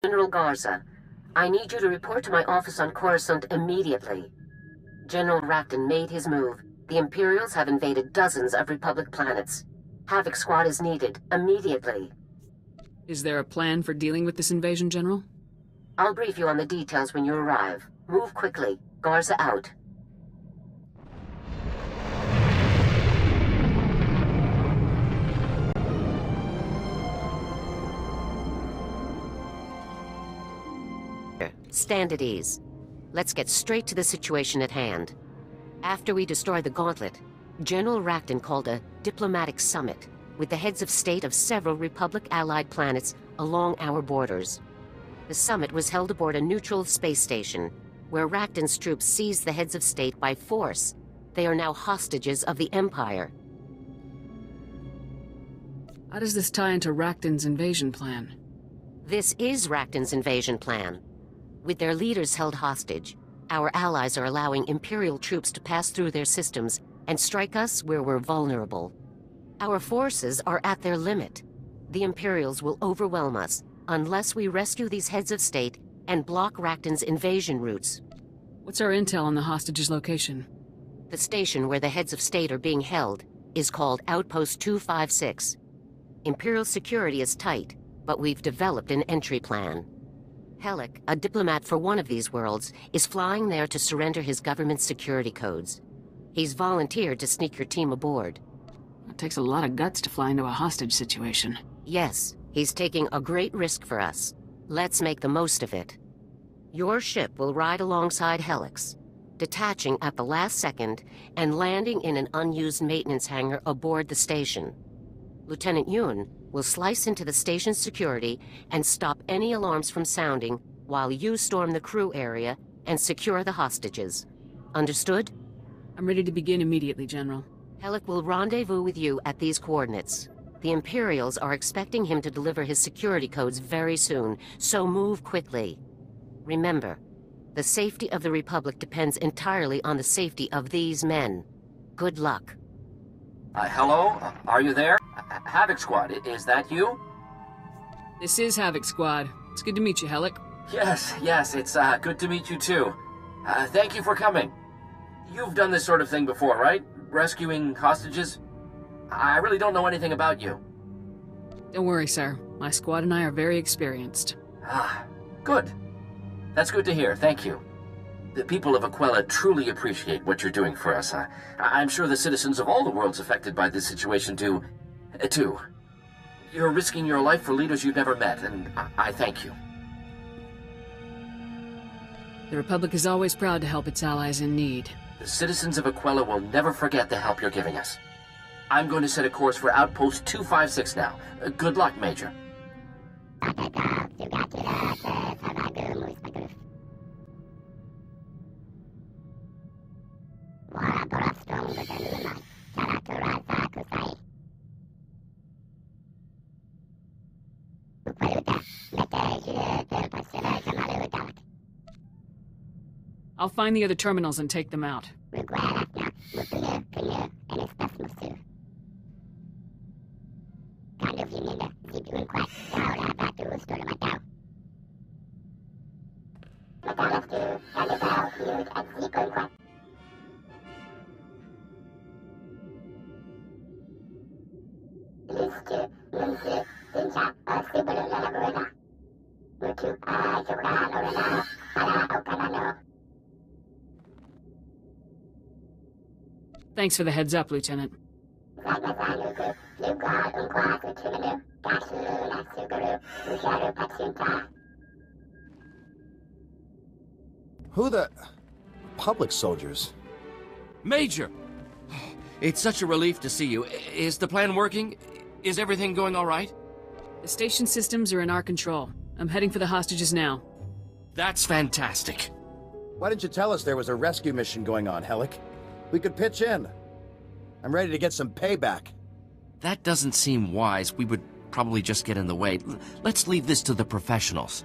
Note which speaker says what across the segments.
Speaker 1: General Garza, I need you to report to my office on Coruscant immediately. General Racton made his move. The Imperials have invaded dozens of Republic planets. Havoc Squad is needed, immediately.
Speaker 2: Is there a plan for dealing with this invasion, General?
Speaker 1: I'll brief you on the details when you arrive. Move quickly. Garza out. Stand at ease. Let's get straight to the situation at hand. After we destroy the Gauntlet, General Racton called a diplomatic summit with the heads of state of several Republic-allied planets along our borders. The summit was held aboard a neutral space station, where Racton's troops seized the heads of state by force. They are now hostages of the Empire.
Speaker 2: How does this tie into Racton's invasion plan?
Speaker 1: This is Racton's invasion plan. With their leaders held hostage, our allies are allowing Imperial troops to pass through their systems and strike us where we're vulnerable. Our forces are at their limit. The Imperials will overwhelm us unless we rescue these heads of state and block Racton's invasion routes.
Speaker 2: What's our intel on the hostage's location?
Speaker 1: The station where the heads of state are being held is called Outpost 256. Imperial security is tight, but we've developed an entry plan. Helic, a diplomat for one of these worlds, is flying there to surrender his government's security codes. He's volunteered to sneak your team aboard.
Speaker 2: It takes a lot of guts to fly into a hostage situation.
Speaker 1: Yes, he's taking a great risk for us. Let's make the most of it. Your ship will ride alongside Helic's, detaching at the last second and landing in an unused maintenance hangar aboard the station. Lieutenant Yun will slice into the station's security and stop any alarms from sounding while you storm the crew area and secure the hostages. Understood?
Speaker 2: I'm ready to begin immediately, General.
Speaker 1: Helic will rendezvous with you at these coordinates. The Imperials are expecting him to deliver his security codes very soon, so move quickly. Remember, the safety of the Republic depends entirely on the safety of these men. Good luck.
Speaker 3: Hello? Are you there? Havoc Squad, is that you?
Speaker 2: This is Havoc Squad. It's good to meet you, Helic.
Speaker 3: Yes, it's good to meet you too. Thank you for coming. You've done this sort of thing before, right? Rescuing hostages? I really don't know anything about you.
Speaker 2: Don't worry, sir. My squad and I are very experienced.
Speaker 3: Good. That's good to hear, thank you. The people of Aquila truly appreciate what you're doing for us. I'm sure the citizens of all the worlds affected by this situation do, too. You're risking your life for leaders you've never met, and I thank you.
Speaker 2: The Republic is always proud to help its allies in need.
Speaker 3: The citizens of Aquila will never forget the help you're giving us. I'm going to set a course for Outpost 256 now. Good luck, Major.
Speaker 2: I'll find the other terminals and take them out. Thanks for the heads up, Lieutenant.
Speaker 4: Who the... Public soldiers?
Speaker 3: Major! It's such a relief to see you. Is the plan working? Is everything going all right?
Speaker 2: The station systems are in our control. I'm heading for the hostages now.
Speaker 3: That's fantastic.
Speaker 4: Why didn't you tell us there was a rescue mission going on, Helic? We could pitch in. I'm ready to get some payback.
Speaker 3: That doesn't seem wise. We would probably just get in the way. Let's leave this to the professionals.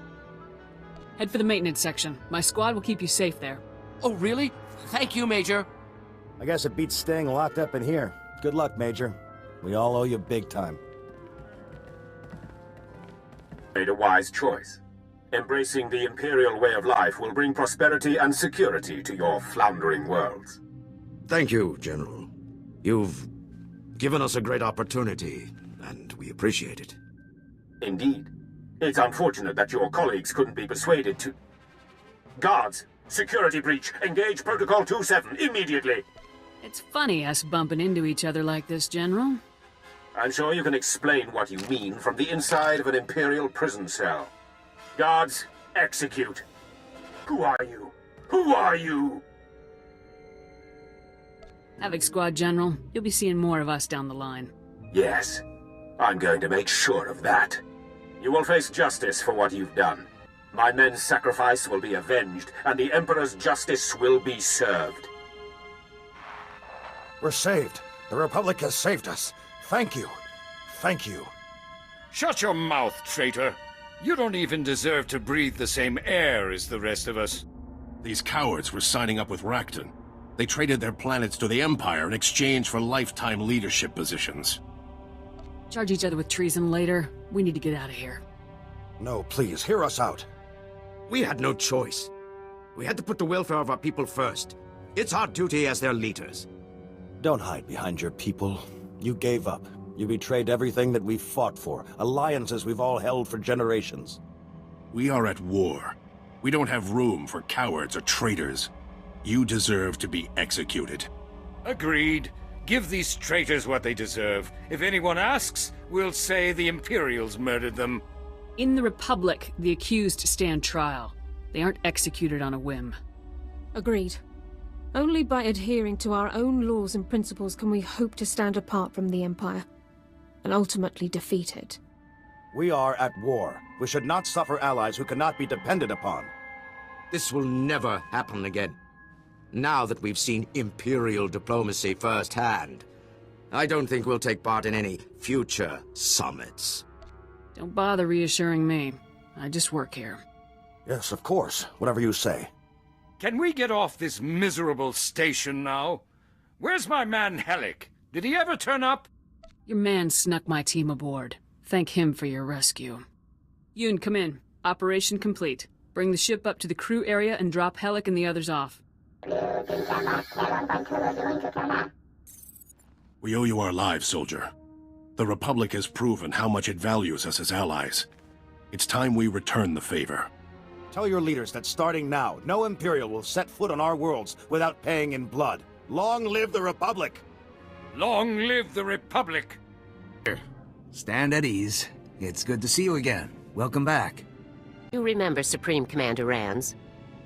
Speaker 2: Head for the maintenance section. My squad will keep you safe there.
Speaker 3: Oh, really? Thank you, Major.
Speaker 4: I guess it beats staying locked up in here. Good luck, Major. We all owe you big time.
Speaker 5: Made a wise choice. Embracing the Imperial way of life will bring prosperity and security to your floundering worlds.
Speaker 6: Thank you, General. You've given us a great opportunity, and we appreciate it.
Speaker 5: Indeed. It's unfortunate that your colleagues couldn't be persuaded to... Guards! Security breach! Engage Protocol 27 immediately!
Speaker 2: It's funny us bumping into each other like this, General.
Speaker 5: I'm sure you can explain what you mean from the inside of an Imperial prison cell. Guards, execute. Who are you? Who are you?
Speaker 2: Havoc Squad, General. You'll be seeing more of us down the line.
Speaker 5: Yes. I'm going to make sure of that. You will face justice for what you've done. My men's sacrifice will be avenged, and the Emperor's justice will be served.
Speaker 4: We're saved. The Republic has saved us. Thank you. Thank you.
Speaker 7: Shut your mouth, traitor. You don't even deserve to breathe the same air as the rest of us.
Speaker 8: These cowards were signing up with Rakton. They traded their planets to the Empire in exchange for lifetime leadership positions.
Speaker 2: Charge each other with treason later. We need to get out of here.
Speaker 4: No, please, hear us out.
Speaker 6: We had no choice. We had to put the welfare of our people first. It's our duty as their leaders.
Speaker 4: Don't hide behind your people. You gave up. You betrayed everything that we've fought for, alliances we've all held for generations.
Speaker 8: We are at war. We don't have room for cowards or traitors. You deserve to be executed.
Speaker 7: Agreed. Give these traitors what they deserve. If anyone asks, we'll say the Imperials murdered them.
Speaker 2: In the Republic, the accused stand trial. They aren't executed on a whim.
Speaker 9: Agreed. Only by adhering to our own laws and principles can we hope to stand apart from the Empire, and ultimately defeat it.
Speaker 4: We are at war. We should not suffer allies who cannot be depended upon.
Speaker 6: This will never happen again. Now that we've seen Imperial diplomacy firsthand, I don't think we'll take part in any future summits.
Speaker 2: Don't bother reassuring me. I just work here.
Speaker 4: Yes, of course. Whatever you say.
Speaker 7: Can we get off this miserable station now? Where's my man Helic? Did he ever turn up?
Speaker 2: Your man snuck my team aboard. Thank him for your rescue. Yoon, come in. Operation complete. Bring the ship up to the crew area and drop Helic and the others off.
Speaker 8: We owe you our lives, soldier. The Republic has proven how much it values us as allies. It's time we return the favor.
Speaker 4: Tell your leaders that starting now, no Imperial will set foot on our worlds without paying in blood. Long live the Republic!
Speaker 7: Long live the Republic!
Speaker 10: Stand at ease. It's good to see you again. Welcome back.
Speaker 1: You remember Supreme Commander Rands?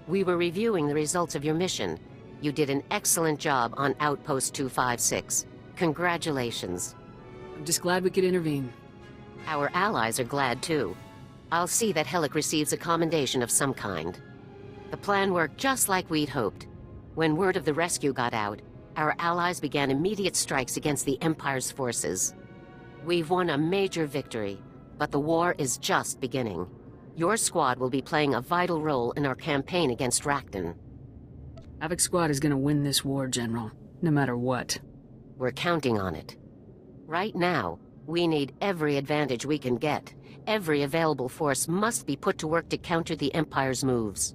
Speaker 1: We were reviewing the results of your mission. You did an excellent job on Outpost 256. Congratulations.
Speaker 2: I'm just glad we could intervene.
Speaker 1: Our allies are glad too. I'll see that Helic receives a commendation of some kind. The plan worked just like we'd hoped. When word of the rescue got out, our allies began immediate strikes against the Empire's forces. We've won a major victory, but the war is just beginning. Your squad will be playing a vital role in our campaign against Rakton.
Speaker 2: Havoc Squad is gonna win this war, General. No matter what.
Speaker 1: We're counting on it. Right now, we need every advantage we can get. Every available force must be put to work to counter the Empire's moves.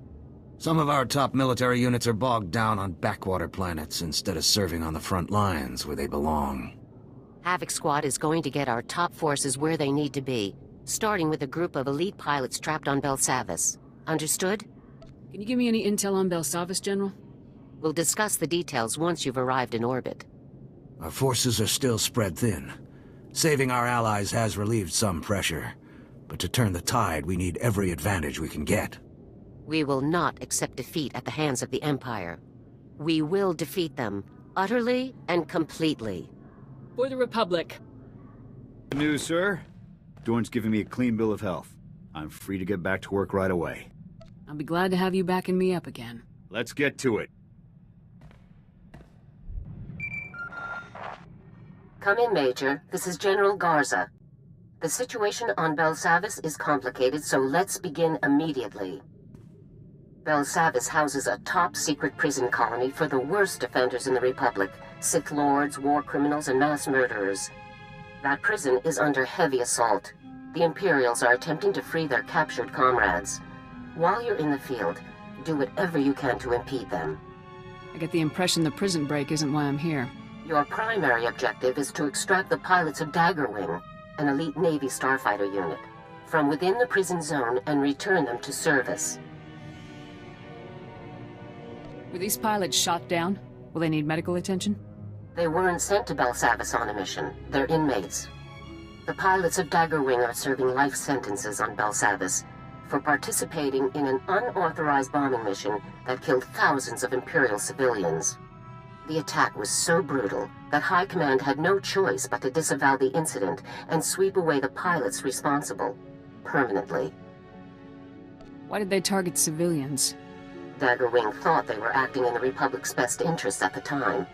Speaker 10: Some of our top military units are bogged down on backwater planets instead of serving on the front lines where they belong.
Speaker 1: Havoc Squad is going to get our top forces where they need to be, starting with a group of elite pilots trapped on Belsavis. Understood?
Speaker 2: Can you give me any intel on Belsavis, General?
Speaker 1: We'll discuss the details once you've arrived in orbit.
Speaker 10: Our forces are still spread thin. Saving our allies has relieved some pressure. But to turn the tide, we need every advantage we can get.
Speaker 1: We will not accept defeat at the hands of the Empire. We will defeat them, utterly and completely.
Speaker 2: For the Republic.
Speaker 11: Good news, sir. Dorn's giving me a clean bill of health. I'm free to get back to work right away.
Speaker 2: I'll be glad to have you backing me up again.
Speaker 11: Let's get to it.
Speaker 1: Come in, Major. This is General Garza. The situation on Belsavis is complicated, so let's begin immediately. Belsavis houses a top-secret prison colony for the worst offenders in the Republic, Sith Lords, war criminals, and mass murderers. That prison is under heavy assault. The Imperials are attempting to free their captured comrades. While you're in the field, do whatever you can to impede them.
Speaker 2: I get the impression the prison break isn't why I'm here.
Speaker 1: Your primary objective is to extract the pilots of Daggerwing, an elite Navy starfighter unit, from within the prison zone and return them to service.
Speaker 2: Were these pilots shot down? Will they need medical attention?
Speaker 1: They weren't sent to Belsavis on a mission. They're inmates. The pilots of Daggerwing are serving life sentences on Belsavis for participating in an unauthorized bombing mission that killed thousands of Imperial civilians. The attack was so brutal that High Command had no choice but to disavow the incident and sweep away the pilots responsible, permanently.
Speaker 2: Why did they target civilians?
Speaker 1: Daggerwing thought they were acting in the Republic's best interests at the time,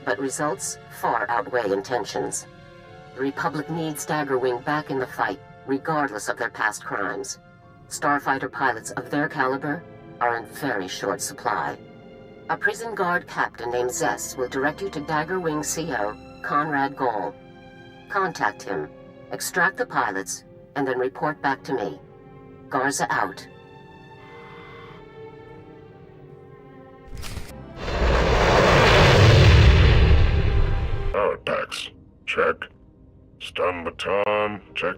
Speaker 1: but results far outweigh intentions. The Republic needs Daggerwing back in the fight, regardless of their past crimes. Starfighter pilots of their caliber are in very short supply. A prison guard captain named Zess will direct you to Daggerwing CO Conrad Gall. Contact him, extract the pilots, and then report back to me. Garza out.
Speaker 12: Power packs, check. Stun baton, check.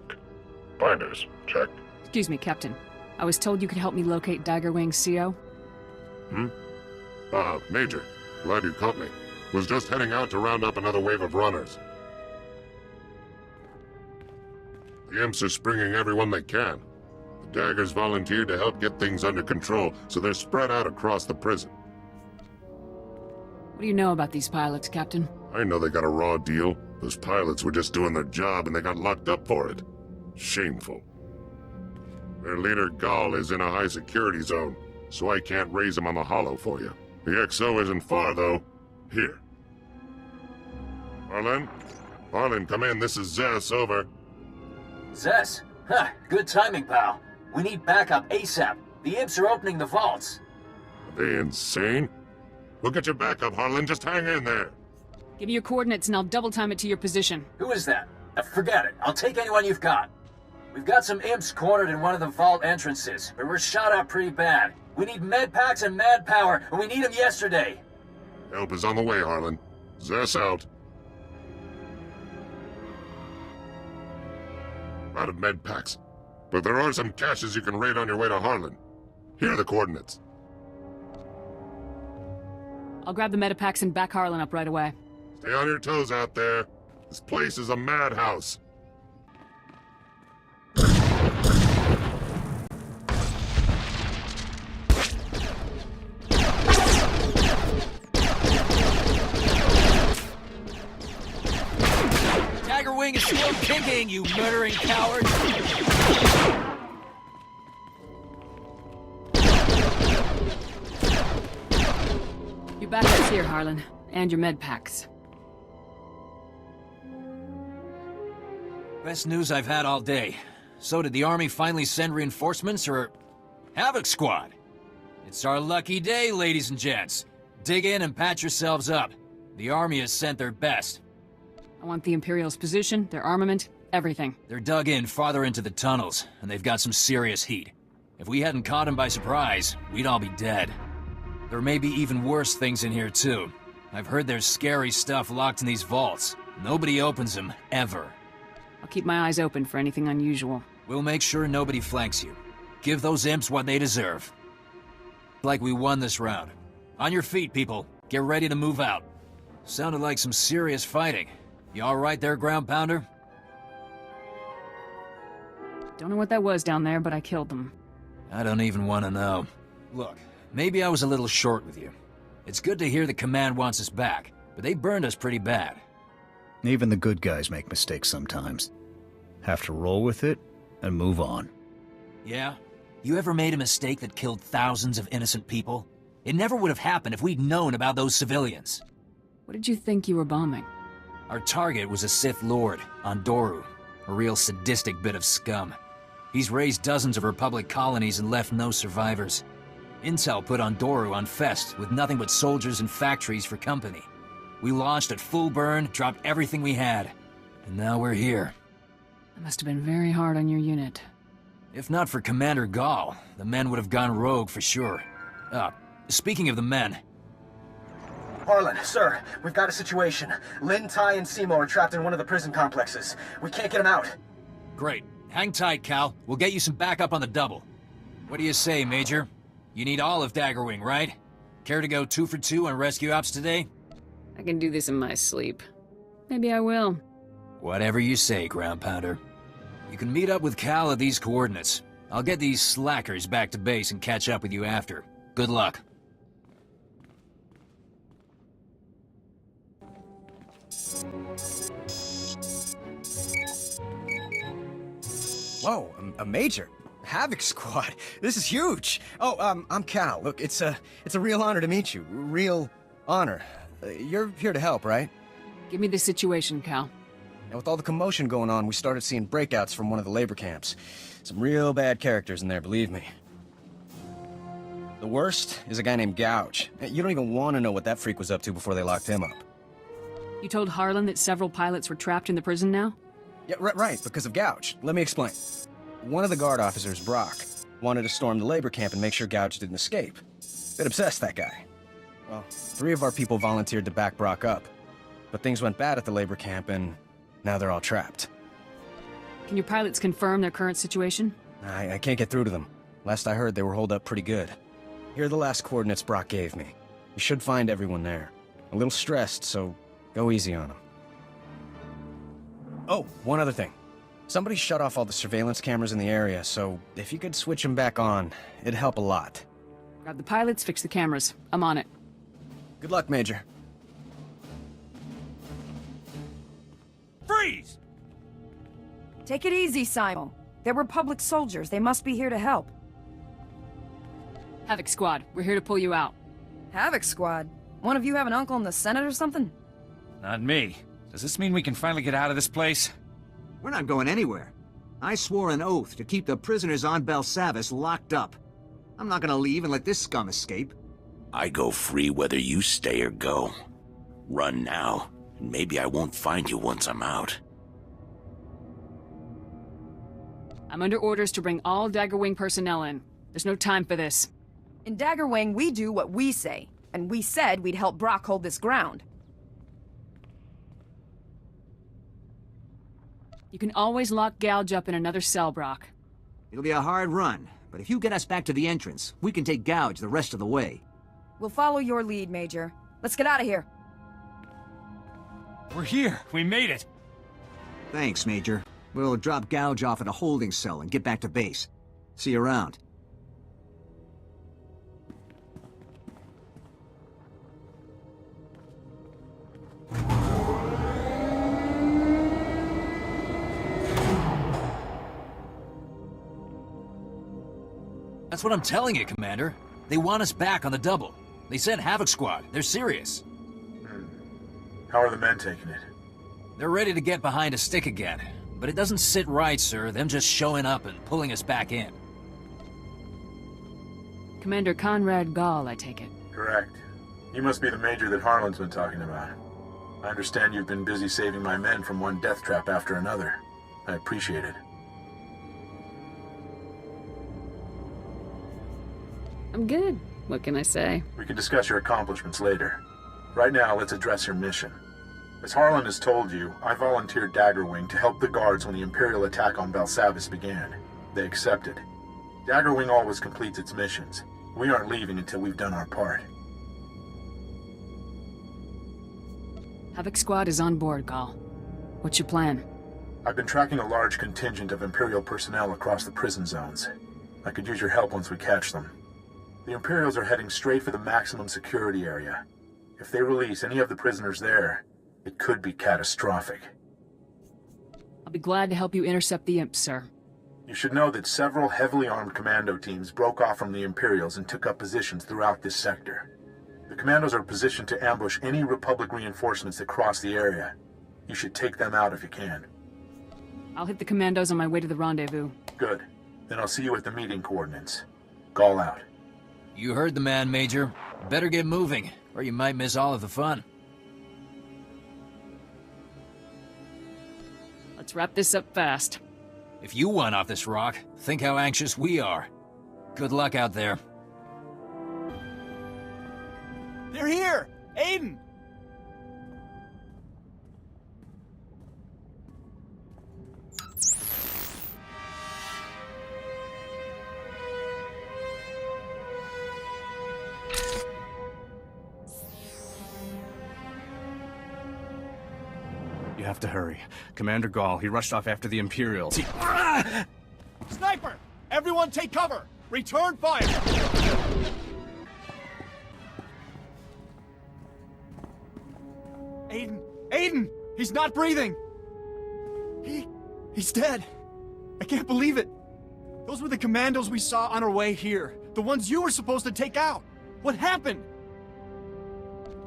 Speaker 12: Binders, check.
Speaker 2: Excuse me, Captain. I was told you could help me locate Daggerwing CO.
Speaker 12: Major. Glad you caught me. Was just heading out to round up another wave of runners. The imps are springing everyone they can. The Daggers volunteered to help get things under control, so they're spread out across the prison.
Speaker 2: What do you know about these pilots, Captain?
Speaker 12: I know they got a raw deal. Those pilots were just doing their job and they got locked up for it. Shameful. Their leader, Gall, is in a high-security zone, so I can't raise him on the hollow for you. The XO isn't far, though. Here. Harlan? Harlan, come in. This is Zess, over.
Speaker 13: Zess? Huh, good timing, pal. We need backup ASAP. The imps are opening the vaults.
Speaker 12: Are they insane? We'll get your backup, Harlan. Just hang in there.
Speaker 2: Give me your coordinates and I'll double time it to your position.
Speaker 13: Who is that? Forget it. I'll take anyone you've got. We've got some imps cornered in one of the vault entrances, but we're shot out pretty bad. We need med packs and mad power, and we need them yesterday.
Speaker 12: Help is on the way, Harlan. Zess out. Out of med packs. But there are some caches you can raid on your way to Harlan. Here are the coordinates.
Speaker 2: I'll grab the medipacks and back Harlan up right away.
Speaker 12: Stay on your toes out there. This place is a madhouse.
Speaker 13: Daggerwing is still kicking, you murdering cowards!
Speaker 2: Your backup's here, Harlan. And your med packs.
Speaker 13: Best news I've had all day. So did the Army finally send reinforcements, or... Havoc Squad? It's our lucky day, ladies and gents. Dig in and patch yourselves up. The Army has sent their best.
Speaker 2: I want the Imperials' position, their armament, everything.
Speaker 13: They're dug in farther into the tunnels, and they've got some serious heat. If we hadn't caught them by surprise, we'd all be dead. There may be even worse things in here, too. I've heard there's scary stuff locked in these vaults. Nobody opens them, ever.
Speaker 2: I'll keep my eyes open for anything unusual.
Speaker 13: We'll make sure nobody flanks you. Give those imps what they deserve. Like we won this round. On your feet, people. Get ready to move out. Sounded like some serious fighting. You all right there, ground pounder?
Speaker 2: Don't know what that was down there, but I killed them.
Speaker 13: I don't even want to know. Look, maybe I was a little short with you. It's good to hear the command wants us back, but they burned us pretty bad.
Speaker 11: Even the good guys make mistakes sometimes. Have to roll with it and move on.
Speaker 13: Yeah? You ever made a mistake that killed thousands of innocent people? It never would have happened if we'd known about those civilians.
Speaker 2: What did you think you were bombing?
Speaker 13: Our target was a Sith Lord, Ondoru, a real sadistic bit of scum. He's raised dozens of Republic colonies and left no survivors. Intel put Ondoru on Fest with nothing but soldiers and factories for company. We launched at full burn, dropped everything we had, and now we're here.
Speaker 2: That must have been very hard on your unit.
Speaker 13: If not for Commander Gall, the men would have gone rogue for sure. Speaking of the men...
Speaker 14: Harlan, sir, we've got a situation. Lin, Ty, and Seymour are trapped in one of the prison complexes. We can't get them out.
Speaker 13: Great. Hang tight, Cal. We'll get you some backup on the double. What do you say, Major? You need all of Daggerwing, right? Care to go 2 for 2 on rescue ops today?
Speaker 2: I can do this in my sleep. Maybe I will.
Speaker 13: Whatever you say, Ground Pounder. You can meet up with Cal at these coordinates. I'll get these slackers back to base and catch up with you after. Good luck.
Speaker 15: Whoa, a major. Havoc Squad. This is huge. Oh, I'm Cal. Look, it's a real honor to meet you. Real honor. You're here to help, right?
Speaker 2: Give me the situation, Cal.
Speaker 15: Now, with all the commotion going on, we started seeing breakouts from one of the labor camps. Some real bad characters in there, believe me. The worst is a guy named Gouge. You don't even want to know what that freak was up to before they locked him up.
Speaker 2: You told Harlan that several pilots were trapped in the prison now?
Speaker 15: Yeah, right, because of Gouge. Let me explain. One of the guard officers, Brock, wanted to storm the labor camp and make sure Gouge didn't escape. Bit obsessed, that guy. Well, 3 of our people volunteered to back Brock up. But things went bad at the labor camp, and now they're all trapped.
Speaker 2: Can your pilots confirm their current situation?
Speaker 15: I can't get through to them. Last I heard, they were holed up pretty good. Here are the last coordinates Brock gave me. You should find everyone there. A little stressed, so go easy on them. Oh, one other thing. Somebody shut off all the surveillance cameras in the area, so if you could switch them back on, it'd help a lot.
Speaker 2: Grab the pilots, fix the cameras. I'm on it.
Speaker 15: Good luck, Major.
Speaker 16: Freeze!
Speaker 17: Take it easy, Simon. They're Republic soldiers. They must be here to help.
Speaker 2: Havoc Squad, we're here to pull you out.
Speaker 17: Havoc Squad? One of you have an uncle in the Senate or something?
Speaker 16: Not me. Does this mean we can finally get out of this place?
Speaker 10: We're not going anywhere. I swore an oath to keep the prisoners on Belsavis locked up. I'm not gonna leave and let this scum escape.
Speaker 18: I go free whether you stay or go. Run now, and maybe I won't find you once I'm out.
Speaker 2: I'm under orders to bring all Daggerwing personnel in. There's no time for this.
Speaker 17: In Daggerwing, we do what we say. And we said we'd help Brock hold this ground.
Speaker 2: You can always lock Gouge up in another cell, Brock.
Speaker 10: It'll be a hard run, but if you get us back to the entrance, we can take Gouge the rest of the way.
Speaker 17: We'll follow your lead, Major. Let's get out of here.
Speaker 16: We're here. We made it.
Speaker 10: Thanks, Major. We'll drop Gouge off at a holding cell and get back to base. See you around.
Speaker 13: That's what I'm telling you, Commander. They want us back on the double. They said Havoc Squad. They're serious.
Speaker 19: How are the men taking it?
Speaker 13: They're ready to get behind a stick again. But it doesn't sit right, sir, them just showing up and pulling us back in.
Speaker 2: Commander Conrad Gall, I take it.
Speaker 19: Correct. You must be the major that Harlan's been talking about. I understand you've been busy saving my men from one death trap after another. I appreciate it.
Speaker 2: I'm good. What can I say?
Speaker 19: We can discuss your accomplishments later. Right now, let's address your mission. As Harlan has told you, I volunteered Daggerwing to help the guards when the Imperial attack on Belsavis began. They accepted. Daggerwing always completes its missions. We aren't leaving until we've done our part.
Speaker 2: Havoc Squad is on board, Gall. What's your plan?
Speaker 19: I've been tracking a large contingent of Imperial personnel across the prison zones. I could use your help once we catch them. The Imperials are heading straight for the maximum security area. If they release any of the prisoners there, it could be catastrophic.
Speaker 2: I'll be glad to help you intercept the imps, sir.
Speaker 19: You should know that several heavily armed commando teams broke off from the Imperials and took up positions throughout this sector. The commandos are positioned to ambush any Republic reinforcements that cross the area. You should take them out if you can.
Speaker 2: I'll hit the commandos on my way to the rendezvous.
Speaker 19: Good. Then I'll see you at the meeting coordinates. Gall out.
Speaker 13: You heard the man, Major. Better get moving, or you might miss all of the fun.
Speaker 2: Let's wrap this up fast.
Speaker 13: If you want off this rock, think how anxious we are. Good luck out there.
Speaker 14: They're here! Aiden!
Speaker 15: You have to hurry. Commander Gall, he rushed off after the Imperials.
Speaker 14: Sniper! Everyone take cover! Return fire! Aiden! Aiden! He's not breathing! He's dead. I can't believe it. Those were the commandos we saw on our way here. The ones you were supposed to take out. What happened?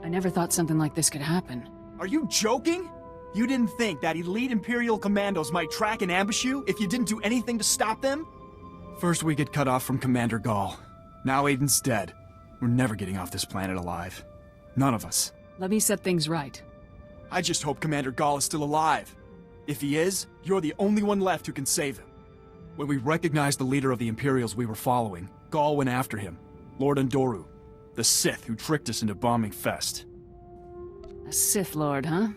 Speaker 2: I never thought something like this could happen.
Speaker 14: Are you joking? You didn't think that elite Imperial commandos might track and ambush you if you didn't do anything to stop them? First we get cut off from Commander Gall. Now Aiden's dead. We're never getting off this planet alive. None of us.
Speaker 2: Let me set things right.
Speaker 14: I just hope Commander Gall is still alive. If he is, you're the only one left who can save him. When we recognized the leader of the Imperials we were following, Gall went after him. Lord Undoru, the Sith who tricked us into bombing Fest.
Speaker 2: A Sith Lord, huh?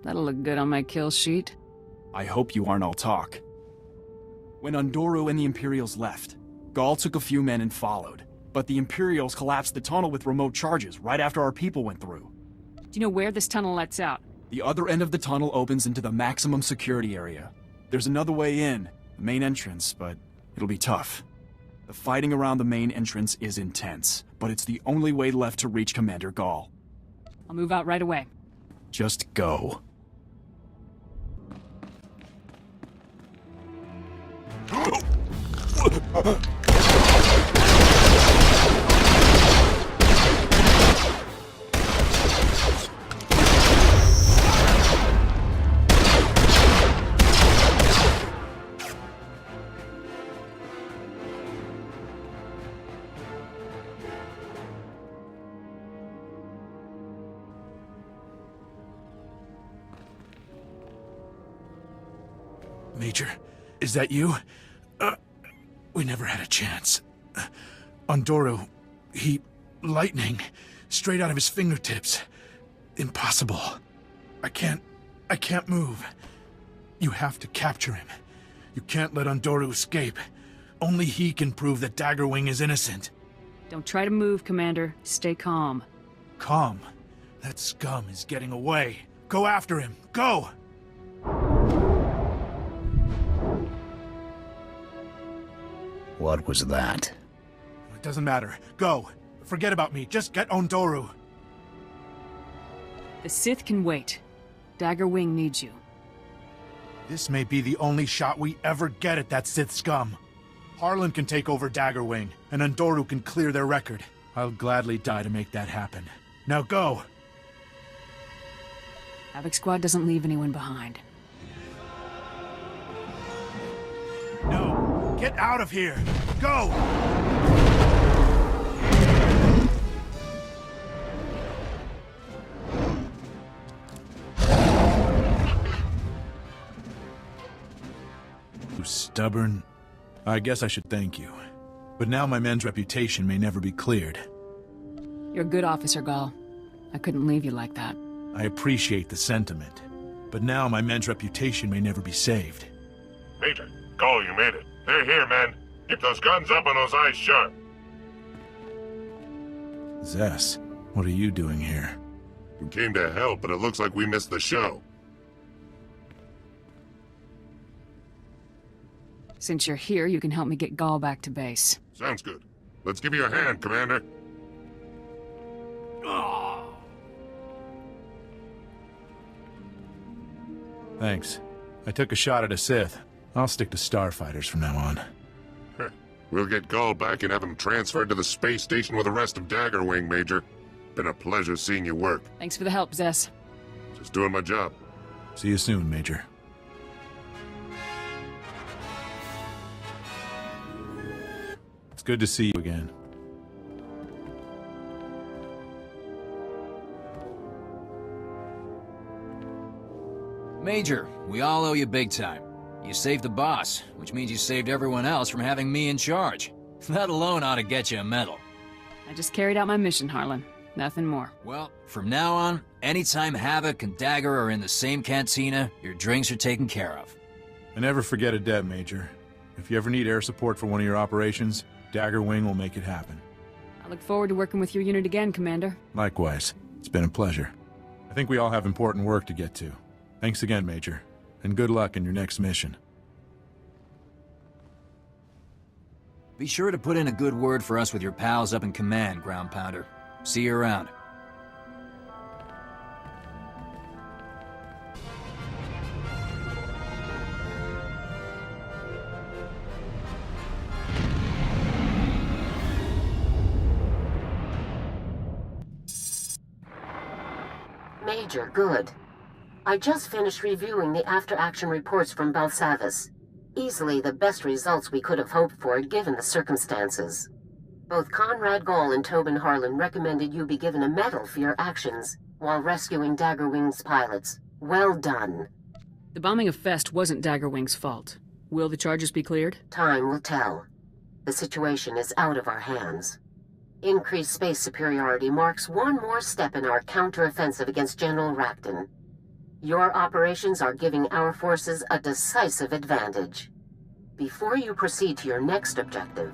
Speaker 2: That'll look good on my kill sheet.
Speaker 14: I hope you aren't all talk. When Undoru and the Imperials left, Gall took a few men and followed. But the Imperials collapsed the tunnel with remote charges right after our people went through.
Speaker 2: Do you know where this tunnel lets out?
Speaker 14: The other end of the tunnel opens into the maximum security area. There's another way in, the main entrance, but it'll be tough. The fighting around the main entrance is intense, but it's the only way left to reach Commander Gall.
Speaker 2: I'll move out right away.
Speaker 14: Just go.
Speaker 20: Major, is that you? We never had a chance. Undoru, lightning, straight out of his fingertips. Impossible. I can't move. You have to capture him. You can't let Undoru escape. Only he can prove that Daggerwing is innocent.
Speaker 2: Don't try to move, Commander. Stay calm.
Speaker 20: Calm? That scum is getting away. Go after him. Go!
Speaker 10: What was that?
Speaker 20: It doesn't matter. Go. Forget about me. Just get Undoru.
Speaker 2: The Sith can wait. Daggerwing needs you.
Speaker 20: This may be the only shot we ever get at that Sith scum. Harlan can take over Daggerwing, and Undoru can clear their record. I'll gladly die to make that happen. Now go!
Speaker 2: Havoc Squad doesn't leave anyone behind.
Speaker 20: No! Get out of here! Go! You stubborn. I guess I should thank you. But now my men's reputation may never be cleared.
Speaker 2: You're a good officer, Gall. I couldn't leave you like that.
Speaker 20: I appreciate the sentiment. But now my men's reputation may never be saved.
Speaker 12: Major, Gall, you made it. They're here, man. Keep those guns up and those eyes sharp.
Speaker 20: Zess, what are you doing here?
Speaker 12: We came to help, but it looks like we missed the show.
Speaker 2: Since you're here, you can help me get Gall back to base.
Speaker 12: Sounds good. Let's give you a hand, Commander.
Speaker 20: Thanks. I took a shot at a Sith. I'll stick to starfighters from now on.
Speaker 12: We'll get Gall back and have him transferred to the space station with the rest of Daggerwing, Major. Been a pleasure seeing you work.
Speaker 2: Thanks for the help, Zess.
Speaker 12: Just doing my job.
Speaker 20: See you soon, Major. It's good to see you again.
Speaker 13: Major, we all owe you big time. You saved the boss, which means you saved everyone else from having me in charge. That alone ought to get you a medal.
Speaker 2: I just carried out my mission, Harlan. Nothing more.
Speaker 13: Well, from now on, anytime Havoc and Dagger are in the same cantina, your drinks are taken care of.
Speaker 11: And never forget a debt, Major. If you ever need air support for one of your operations, Dagger Wing will make it happen.
Speaker 2: I look forward to working with your unit again, Commander.
Speaker 11: Likewise. It's been a pleasure. I think we all have important work to get to. Thanks again, Major. And good luck in your next mission.
Speaker 13: Be sure to put in a good word for us with your pals up in command, Ground Pounder. See you around.
Speaker 1: Major, good. I just finished reviewing the after-action reports from Belsavis. Easily the best results we could have hoped for given the circumstances. Both Conrad Gall and Tobin Harlan recommended you be given a medal for your actions while rescuing Daggerwing's pilots. Well done.
Speaker 2: The bombing of Fest wasn't Daggerwing's fault. Will the charges be cleared?
Speaker 1: Time will tell. The situation is out of our hands. Increased space superiority marks one more step in our counter-offensive against General Rakton. Your operations are giving our forces a decisive advantage. Before you proceed to your next objective,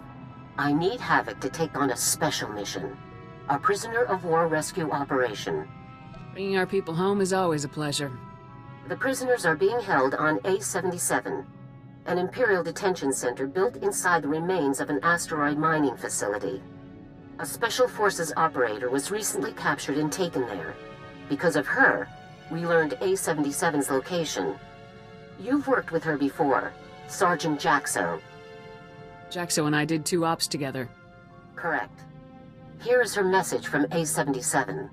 Speaker 1: I need Havoc to take on a special mission. A prisoner of war rescue operation.
Speaker 2: Bringing our people home is always a pleasure.
Speaker 1: The prisoners are being held on A-77, an Imperial detention center built inside the remains of an asteroid mining facility. A Special Forces operator was recently captured and taken there. Because of her, we learned A-77's location. You've worked with her before, Sergeant Jaxo.
Speaker 2: Jaxo and I did 2 ops together.
Speaker 1: Correct. Here is her message from A-77.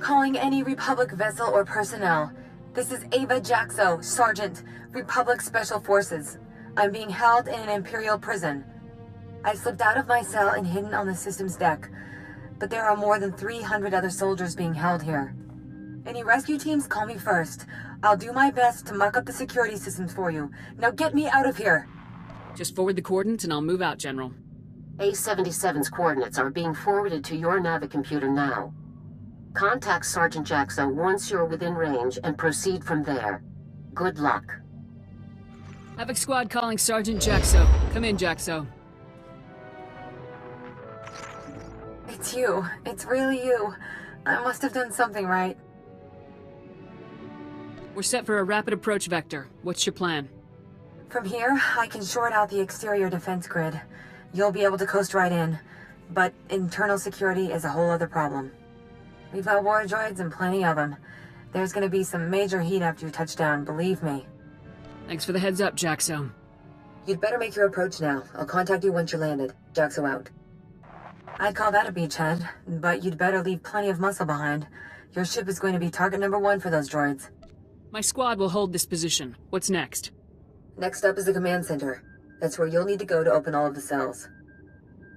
Speaker 21: Calling any Republic vessel or personnel. This is Ava Jaxo, Sergeant, Republic Special Forces. I'm being held in an Imperial prison. I slipped out of my cell and hidden on the system's deck, but there are more than 300 other soldiers being held here. Any rescue teams, call me first. I'll do my best to muck up the security systems for you. Now get me out of here!
Speaker 2: Just forward the coordinates and I'll move out, General.
Speaker 1: A-77's coordinates are being forwarded to your navicomputer now. Contact Sergeant Jaxo once you're within range and proceed from there. Good luck.
Speaker 2: Havoc Squad calling Sergeant Jaxo. Come in, Jaxo.
Speaker 21: It's you. It's really you. I must have done something right.
Speaker 2: We're set for a rapid approach vector. What's your plan?
Speaker 21: From here, I can short out the exterior defense grid. You'll be able to coast right in. But internal security is a whole other problem. We've got war droids and plenty of them. There's gonna be some major heat after you touch down, believe me.
Speaker 2: Thanks for the heads up, Jaxo.
Speaker 21: You'd better make your approach now. I'll contact you once you're landed. Jaxo out. I'd call that a beachhead, but you'd better leave plenty of muscle behind. Your ship is going to be target number 1 for those droids.
Speaker 2: My squad will hold this position. What's next?
Speaker 21: Next up is the command center. That's where you'll need to go to open all of the cells.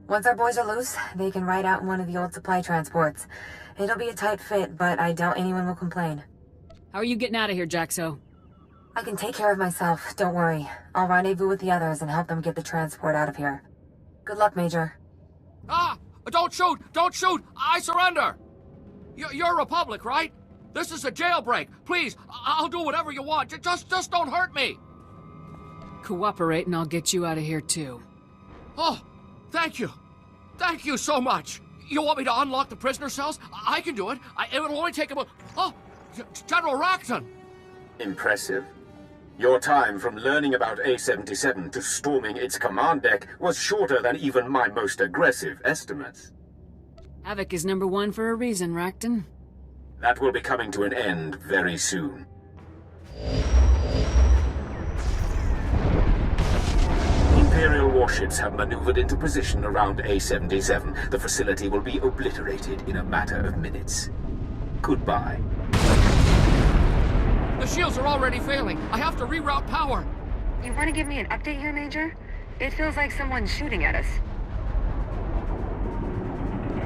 Speaker 21: Once our boys are loose, they can ride out in one of the old supply transports. It'll be a tight fit, but I doubt anyone will complain.
Speaker 2: How are you getting out of here, Jaxo?
Speaker 21: I can take care of myself, don't worry. I'll rendezvous with the others and help them get the transport out of here. Good luck, Major.
Speaker 6: Ah! Don't shoot! Don't shoot! I surrender! You're Republic, right? This is a jailbreak. Please, I'll do whatever you want. Just don't hurt me!
Speaker 2: Cooperate and I'll get you out of here too.
Speaker 6: Oh, thank you. Thank you so much. You want me to unlock the prisoner cells? I can do it. It will only take about... Oh, General Rakton!
Speaker 5: Impressive. Your time from learning about A-77 to storming its command deck was shorter than even my most aggressive estimates.
Speaker 2: Havoc is number 1 for a reason, Rakton.
Speaker 5: That will be coming to an end very soon. Imperial warships have maneuvered into position around A-77. The facility will be obliterated in a matter of minutes. Goodbye.
Speaker 6: The shields are already failing. I have to reroute power.
Speaker 21: You want to give me an update here, Major? It feels like someone's shooting at us.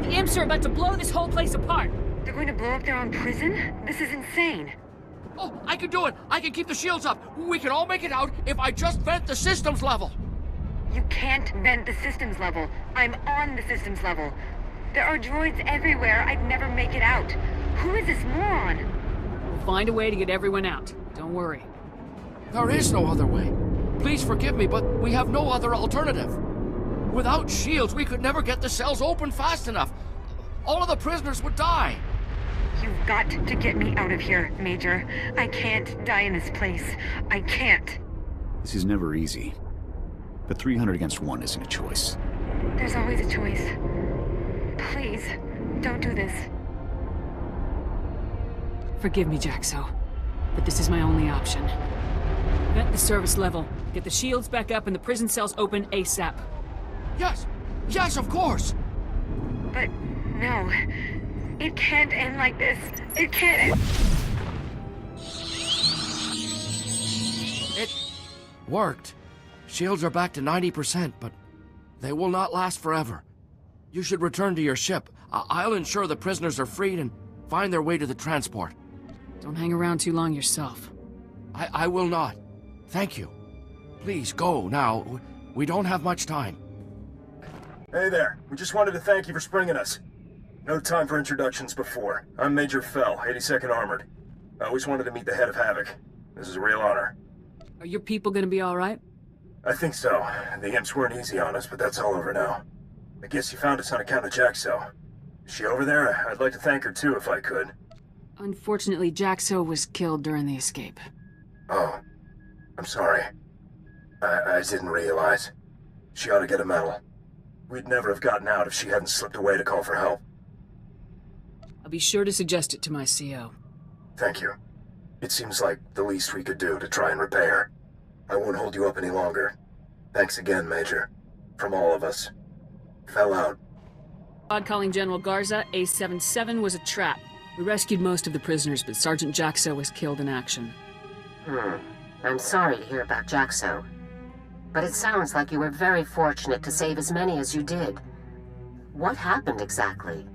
Speaker 2: The imps are about to blow this whole place apart.
Speaker 21: They're going to blow up their own prison? This is insane.
Speaker 3: Oh, I can do it! I can keep the shields up! We can all make it out if I just vent the systems level!
Speaker 21: You can't vent the systems level. I'm on the systems level. There are droids everywhere. I'd never make it out. Who is this moron?
Speaker 2: We'll find a way to get everyone out. Don't worry.
Speaker 3: There is no other way. Please forgive me, but we have no other alternative. Without shields, we could never get the cells open fast enough. All of the prisoners would die.
Speaker 21: You've got to get me out of here, Major. I can't die in this place. I can't.
Speaker 22: This is never easy. But 300 against 1 isn't a choice.
Speaker 21: There's always a choice. Please, don't do this.
Speaker 2: Forgive me, Jaxo, but this is my only option. Vent the service level, get the shields back up and the prison cells open ASAP.
Speaker 3: Yes! Yes, of course!
Speaker 21: But no. It can't end like this. It can't end.
Speaker 3: It worked. Shields are back to 90%, but they will not last forever. You should return to your ship. I'll ensure the prisoners are freed and find their way to the transport.
Speaker 2: Don't hang around too long yourself.
Speaker 3: I will not. Thank you. Please, go now. We don't have much time.
Speaker 23: Hey there. We just wanted to thank you for springing us. No time for introductions before. I'm Major Fell, 82nd Armored. I always wanted to meet the head of Havoc. This is a real honor.
Speaker 2: Are your people gonna be alright?
Speaker 23: I think so. The imps weren't easy on us, but that's all over now. I guess you found us on account of Jaxo. Is she over there? I'd like to thank her too, if I could.
Speaker 2: Unfortunately, Jaxo was killed during the escape.
Speaker 23: Oh. I'm sorry. I didn't realize. She ought to get a medal. We'd never have gotten out if she hadn't slipped away to call for help.
Speaker 2: I'll be sure to suggest it to my CO.
Speaker 23: Thank you. It seems like the least we could do to try and repay her. I won't hold you up any longer. Thanks again, Major. From all of us. Fell out.
Speaker 2: Calling General Garza, A77 was a trap. We rescued most of the prisoners, but Sergeant Jaxo was killed in action.
Speaker 1: I'm sorry to hear about Jaxo. But it sounds like you were very fortunate to save as many as you did. What happened exactly?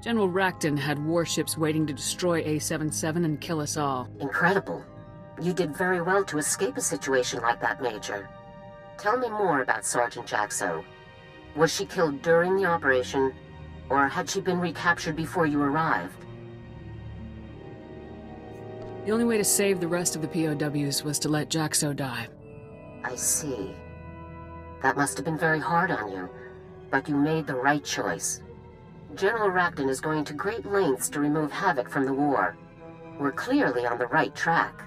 Speaker 2: General Racton had warships waiting to destroy A77 and kill us all.
Speaker 1: Incredible. You did very well to escape a situation like that, Major. Tell me more about Sergeant Jaxo. Was she killed during the operation, or had she been recaptured before you arrived?
Speaker 2: The only way to save the rest of the POWs was to let Jaxo die.
Speaker 1: I see. That must have been very hard on you, but you made the right choice. General Racton is going to great lengths to remove Havoc from the war. We're clearly on the right track.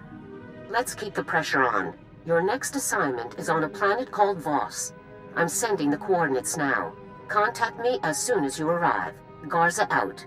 Speaker 1: Let's keep the pressure on. Your next assignment is on a planet called Voss. I'm sending the coordinates now. Contact me as soon as you arrive. Garza out.